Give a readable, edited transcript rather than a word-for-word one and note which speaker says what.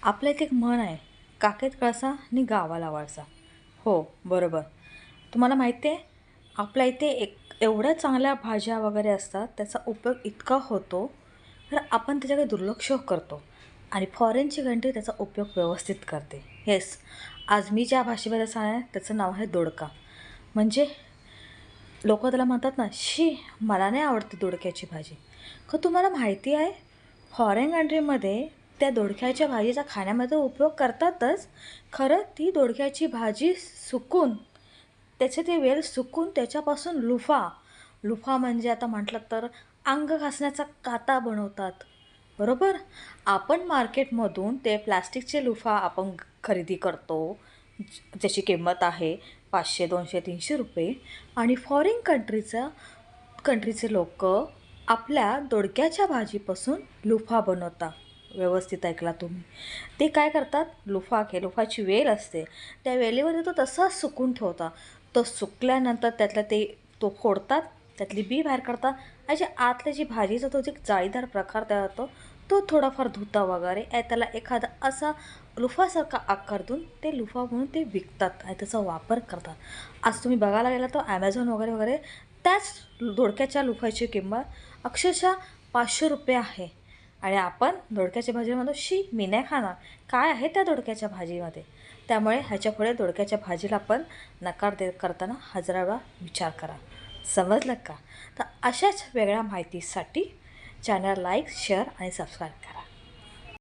Speaker 1: आपल्या इथे एक म्हण आहे, काखेत कळसा आणि गावाला वळसा. हो, बरोबर. तुम्हाला माहिती आहे, आपल्या इथे एवढ्या चांगल्या भाज्या वगैरे असतात, त्याचा उपयोग इतका होतो, तर आपण त्याच्याकडे दुर्लक्ष करतो आणि फॉरेनची कंट्री त्याचा उपयोग व्यवस्थित करते. येस, आज मी ज्या भाषेबद्दल सांगणार आहे, त्याचं नाव आहे दोडका. म्हणजे लोकं त्याला म्हणतात ना, "शी, मला नाही आवडते दोडक्याची भाजी." का तुम्हाला माहिती आहे, फॉरेन कंट्रीमध्ये त्या दोडक्याच्या भाजीचा खाण्यामध्ये उपयोग करतातच. खरं ती दोडक्याची भाजी सुकून, त्याचे ते वेल सुकून त्याच्यापासून लुफा, लुफा म्हणजे आता म्हटलं तर अंग घासण्याचा काटा बनवतात, बरोबर? आपण मार्केटमधून ते प्लास्टिकचे लुफा आपण खरेदी करतो, ज्याची किंमत आहे 500, 200, 300 रुपये. आणि फॉरेन कंट्रीचे लोक आपल्या दोडक्याच्या भाजीपासून लुफा बनवतात. व्यवस्थित ऐकला तुम्ही. ते काय करतात, लुफाची वेल असते, त्या वेलीवर तो तसाच सुकून ठेवतात. तो सुकल्यानंतर तो फोडतात, त्यातली बी बाहेर काढतात आणि जे आतली जी भाजीचा तो जे जाळीदार प्रकार तयार होतो, तो थोडाफार धुता वगैरे आणि त्याला एखादा असा लुफासारखा आकार देऊन ते लुफा म्हणून ते विकतात आणि त्याचा वापर करतात. आज तुम्ही बघायला गेला तर ॲमेझॉन वगैरे वगैरे त्याच दोडक्याच्या लुफाची किंमत अक्षरशः 500 रुपये आहे. आणि आपण दोडक्याच्या भाजीमध्ये शी, मी नाही खाणार, काय आहे त्या दोडक्याच्या भाजीमध्ये? त्यामुळे ह्याच्यापुढे दोडक्याच्या भाजीला आपण नकार करताना हजारा वेळा विचार करा. समजलं का? तर अशाच वेगळ्या माहितीसाठी चॅनल लाईक, शेअर आणि सबस्क्राईब करा.